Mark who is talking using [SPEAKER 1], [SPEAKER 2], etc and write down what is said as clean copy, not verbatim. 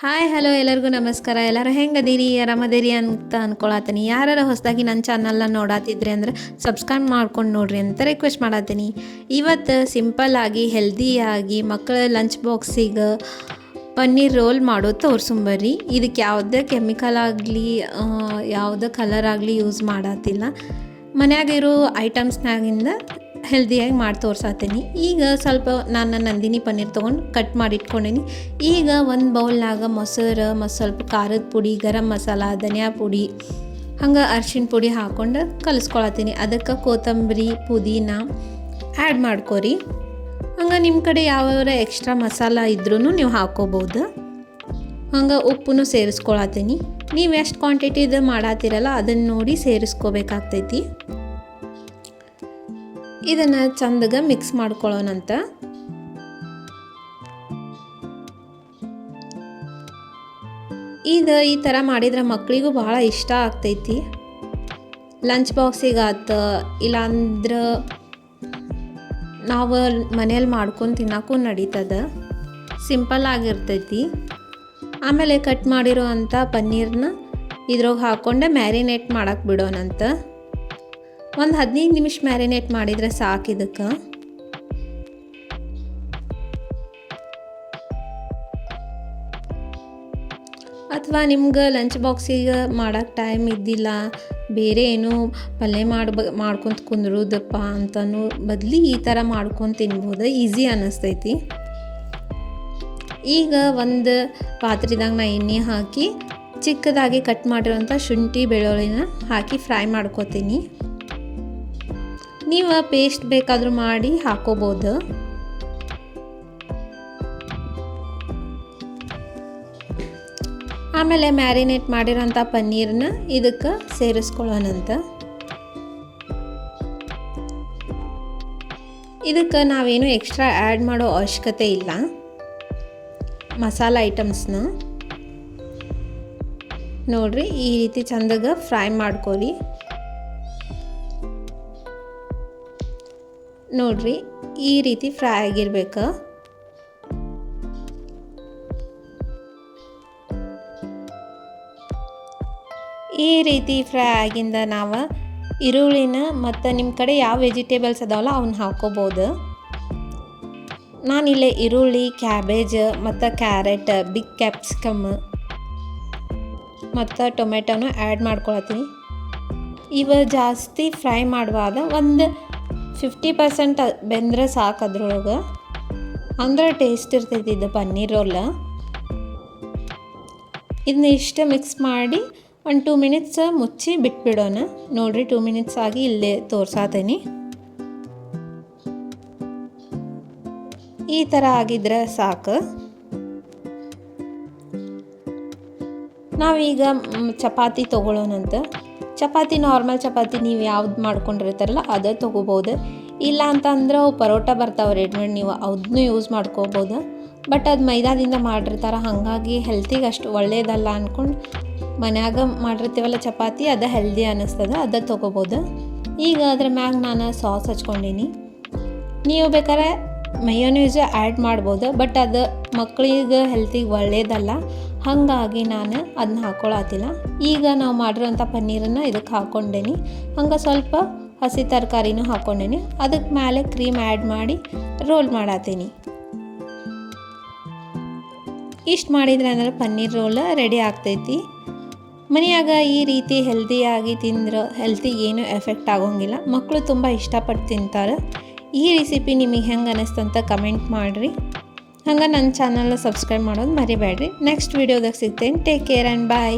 [SPEAKER 1] Hi hello ಎಲ್ಲರಿಗೂ ನಮಸ್ಕಾರ. ಎಲ್ಲರೂ ಹೆಂಗದೀರಿ, ಆರಾಮದಿರಿ ಅಂತ ಅನ್ಕೊಳತ್ತೀನಿ. ಯಾರು ಹೊಸದಾಗಿ ನನ್ನ ಚಾನಲ್ನ ನೋಡಾತಿದ್ರಿ ಅಂದರೆ ಸಬ್ಸ್ಕ್ರೈಬ್ ಮಾಡ್ಕೊಂಡು ನೋಡ್ರಿ ಅಂತ ರಿಕ್ವೆಸ್ಟ್ ಮಾಡತ್ತೀನಿ. ಇವತ್ತು ಸಿಂಪಲ್ಲಾಗಿ ಹೆಲ್ದಿಯಾಗಿ ಮಕ್ಕಳ ಲಂಚ್ ಬಾಕ್ಸಿಗೆ ಪನ್ನೀರ್ ರೋಲ್ ಮಾಡೋದು ತೋರ್ಸುಂಬರ್ರಿ. ಇದಕ್ಕೆ ಯಾವುದೇ ಕೆಮಿಕಲ್ ಆಗಲಿ ಯಾವುದೇ ಕಲರ್ ಆಗಲಿ ಯೂಸ್ ಮಾಡತ್ತಿಲ್ಲ. ಮನ್ಯಾಗಿರೋ ಐಟಮ್ಸ್ನಾಗಿಂದ ಹೆಲ್ದಿಯಾಗಿ ಮಾಡಿ ತೋರ್ಸಾತೀನಿ. ಈಗ ಸ್ವಲ್ಪ ನಾನು ನಂದಿನಿ ಪನ್ನೀರ್ ತೊಗೊಂಡು ಕಟ್ ಮಾಡಿ ಇಟ್ಕೊಂಡೀನಿ. ಈಗ ಒಂದು ಬೌಲ್ನಾಗ ಮೊಸರು ಸ್ವಲ್ಪ ಖಾರದ ಪುಡಿ, ಗರಂ ಮಸಾಲ, ಧನಿಯಾ ಪುಡಿ, ಹಂಗೆ ಅರ್ಶಿಣ ಪುಡಿ ಹಾಕ್ಕೊಂಡು ಕಲಿಸ್ಕೊಳತ್ತೀನಿ. ಅದಕ್ಕೆ ಕೊತ್ತಂಬರಿ, ಪುದೀನ ಆ್ಯಡ್ ಮಾಡ್ಕೊರಿ. ಹಂಗೆ ನಿಮ್ಮ ಕಡೆ ಯಾವ ಎಕ್ಸ್ಟ್ರಾ ಮಸಾಲ ಇದ್ರೂ ನೀವು ಹಾಕ್ಕೋಬೋದು. ಹಂಗೆ ಉಪ್ಪು ಸೇರಿಸ್ಕೊಳತ್ತೀನಿ. ನೀವು ಎಷ್ಟು ಕ್ವಾಂಟಿಟಿದು ಮಾಡತ್ತೀರಲ್ಲ ಅದನ್ನು ನೋಡಿ ಸೇರಿಸ್ಕೋಬೇಕಾಗ್ತೈತಿ. ಇದನ್ನು ಚಂದಗೆ ಮಿಕ್ಸ್ ಮಾಡ್ಕೊಳ್ಳೋಣಂತ. ಈ ಥರ ಮಾಡಿದ್ರೆ ಮಕ್ಕಳಿಗೂ ಭಾಳ ಇಷ್ಟ ಆಗ್ತೈತಿ. ಲಂಚ್ ಬಾಕ್ಸಿಗೆ ಆತ, ಇಲ್ಲಾಂದ್ರೆ ನಾವು ಮನೇಲಿ ಮಾಡ್ಕೊಂಡು ತಿನ್ನೋಕ್ಕೂ ನಡೀತದ. ಸಿಂಪಲ್ ಆಗಿರ್ತೈತಿ. ಆಮೇಲೆ ಕಟ್ ಮಾಡಿರೋ ಅಂಥ ಪನ್ನೀರ್ನ ಇದ್ರೊಳಗೆ ಹಾಕ್ಕೊಂಡೆ ಮ್ಯಾರಿನೇಟ್ ಮಾಡಕ್ಕೆ ಬಿಡೋಣಂತ. ಒಂದು 15 ನಿಮಿಷ ಮ್ಯಾರಿನೇಟ್ ಮಾಡಿದರೆ ಸಾಕು. ಇದಕ್ಕೆ ಅಥವಾ ನಿಮ್ಗೆ ಲಂಚ್ ಬಾಕ್ಸಿಗೆ ಮಾಡೋಕ್ಕೆ ಟೈಮ್ ಇದ್ದಿಲ್ಲ, ಬೇರೆ ಏನೋ ಪಲ್ಯ ಮಾಡ್ಕೊತ ಕುಂದ್ರೋದಪ್ಪ ಅಂತನೂ ಬದಲಿ ಈ ಥರ ಮಾಡ್ಕೊಂಡು ತಿನ್ಬೋದು. ಈಸಿ ಅನ್ನಿಸ್ತೈತಿ. ಈಗ ಒಂದು ಪಾತ್ರೆದಾಗ ನಾ ಎಣ್ಣೆ ಹಾಕಿ ಚಿಕ್ಕದಾಗಿ ಕಟ್ ಮಾಡಿರೋಂಥ ಶುಂಠಿ ಬೆಳ್ಳುಳ್ಳಿನ ಹಾಕಿ ಫ್ರೈ ಮಾಡ್ಕೋತೀನಿ. ನೀವು ಪೇಸ್ಟ್ ಬೇಕಾದರೂ ಮಾಡಿ ಹಾಕೋಬೋದು. ಆಮೇಲೆ ಮ್ಯಾರಿನೇಟ್ ಮಾಡಿರೋಂಥ ಪನ್ನೀರನ್ನ ಇದಕ್ಕೆ ಸೇರಿಸ್ಕೊಳ್ಳೋಣಂತ. ಇದಕ್ಕೆ ನಾವೇನು ಎಕ್ಸ್ಟ್ರಾ ಆ್ಯಡ್ ಮಾಡೋ ಅವಶ್ಯಕತೆ ಇಲ್ಲ. ಮಸಾಲ ಐಟಮ್ಸ್ನ ನೋಡ್ರಿ ಈ ರೀತಿ ಚಂದಾಗ ಫ್ರೈ ಮಾಡ್ಕೊರಿ. ನೋಡ್ರಿ ಈ ರೀತಿ ಫ್ರೈ ಆಗಿರ್ಬೇಕು. ಈ ರೀತಿ ಫ್ರೈ ಆಗಿಂದ ನಾವು ಈರುಳ್ಳಿನ ಮತ್ತು ನಿಮ್ಮ ಕಡೆ ಯಾವ ವೆಜಿಟೇಬಲ್ಸ್ ಅದಾವಲ್ಲ ಅವನ್ನ ಹಾಕ್ಕೋಬೋದು. ನಾನಿಲ್ಲೇ ಈರುಳ್ಳಿ, ಕ್ಯಾಬೇಜ್ ಮತ್ತು ಕ್ಯಾರೆಟ್, ಬಿಗ್ ಕ್ಯಾಪ್ಸಿಕಮ್ ಮತ್ತು ಟೊಮೆಟೊನ ಆ್ಯಡ್ ಮಾಡ್ಕೊಳತ್ತೀನಿ. ಇವು ಜಾಸ್ತಿ ಫ್ರೈ ಮಾಡುವಾಗ ಒಂದು 50% ಬೆಂದ್ರೆ ಸಾಕು ಅದ್ರೊಳಗೆ, ಅಂದ್ರೆ ಟೇಸ್ಟ್ ಇರ್ತೈತಿ ಇದು ಪನ್ನೀರ್ ರೋಲ್. ಇದನ್ನ ಇಷ್ಟ ಮಿಕ್ಸ್ ಮಾಡಿ ಒಂದು 2 ಮಿನಿಟ್ಸ್ ಮುಚ್ಚಿ ಬಿಟ್ಬಿಡೋಣ. ನೋಡಿರಿ 2 ಮಿನಿಟ್ಸ್ ಆಗಿ ಇಲ್ಲೇ ತೋರ್ಸಾತೀನಿ. ಈ ಥರ ಆಗಿದ್ರೆ ಸಾಕು. ನಾವೀಗ ಚಪಾತಿ ತೊಗೊಳ್ಳೋಣಂತ. ಚಪಾತಿ ನಾರ್ಮಲ್ ಚಪಾತಿ ನೀವು ಯಾವ್ದು ಮಾಡ್ಕೊಂಡಿರ್ತಾರಲ್ಲ ಅದೇ ತೊಗೋಬೋದು. ಇಲ್ಲ ಅಂತಂದ್ರೆ ಅವು ಪರೋಟ ಬರ್ತಾವೆ ರೆಡಿಮೇಡ್, ನೀವು ಅದನ್ನೂ ಯೂಸ್ ಮಾಡ್ಕೋಬೋದು. ಬಟ್ ಅದು ಮೈದಾದಿಂದ ಮಾಡಿರ್ತಾರೆ, ಹಾಗಾಗಿ ಹೆಲ್ತಿಗೆ ಅಷ್ಟು ಒಳ್ಳೆಯದಲ್ಲ ಅಂದ್ಕೊಂಡು ಮನ್ಯಾಗ ಮಾಡಿರ್ತೀವಲ್ಲ ಚಪಾತಿ, ಅದು ಹೆಲ್ದಿ ಅನ್ನಿಸ್ತದೆ, ಅದು ತೊಗೋಬೋದು. ಈಗ ಅದ್ರ ಮ್ಯಾಗ ನಾನು ಸಾಸ್ ಹಚ್ಕೊಂಡೀನಿ. ನೀವು ಬೇಕಾದ್ರೆ ಮಯೋನೈಸ್ ಆ್ಯಡ್ ಮಾಡ್ಬೋದು, ಬಟ್ ಅದು ಮಕ್ಕಳಿಗೆ ಹೆಲ್ತಿಗೆ ಒಳ್ಳೆಯದಲ್ಲ, ಹಾಗಾಗಿ ನಾನು ಅದನ್ನ ಹಾಕ್ಕೊಳತ್ತಿಲ್ಲ. ಈಗ ನಾವು ಮಾಡಿರೋಂಥ ಪನ್ನೀರನ್ನು ಇದಕ್ಕೆ ಹಾಕ್ಕೊಂಡೇನಿ. ಹಂಗೆ ಸ್ವಲ್ಪ ಹಸಿ ತರಕಾರಿನೂ ಹಾಕ್ಕೊಂಡೇನಿ. ಅದಕ್ಕೆ ಮೇಲೆ ಕ್ರೀಮ್ ಆ್ಯಡ್ ಮಾಡಿ ರೋಲ್ ಮಾಡತ್ತೀನಿ. ಇಷ್ಟು ಮಾಡಿದ್ರೆ ಅಂದರೆ ಪನ್ನೀರ್ ರೋಲ್ ರೆಡಿ ಆಗ್ತೈತಿ. ಮನೆಯಾಗ ಈ ರೀತಿ ಹೆಲ್ದಿಯಾಗಿ ತಿಂದ್ರೆ ಹೆಲ್ತಿಗೆ ಏನೂ ಎಫೆಕ್ಟ್ ಆಗೋಂಗಿಲ್ಲ. ಮಕ್ಕಳು ತುಂಬ ಇಷ್ಟಪಟ್ಟು ತಿಂತಾರೆ. ಈ ರೆಸಿಪಿ ನಿಮಗೆ ಹೆಂಗೆ ಅನ್ನಿಸ್ತಂತ ಕಮೆಂಟ್ ಮಾಡಿರಿ. ಹಂಗೆ ನನ್ನ ಚಾನಲ್ನ ಸಬ್ಸ್ಕ್ರೈಬ್ ಮಾಡೋದು ಮರಿಬೇಡ್ರಿ. ನೆಕ್ಸ್ಟ್ ವೀಡಿಯೋದಾಗ ಸಿಗ್ತೇನೆ. Take care and bye.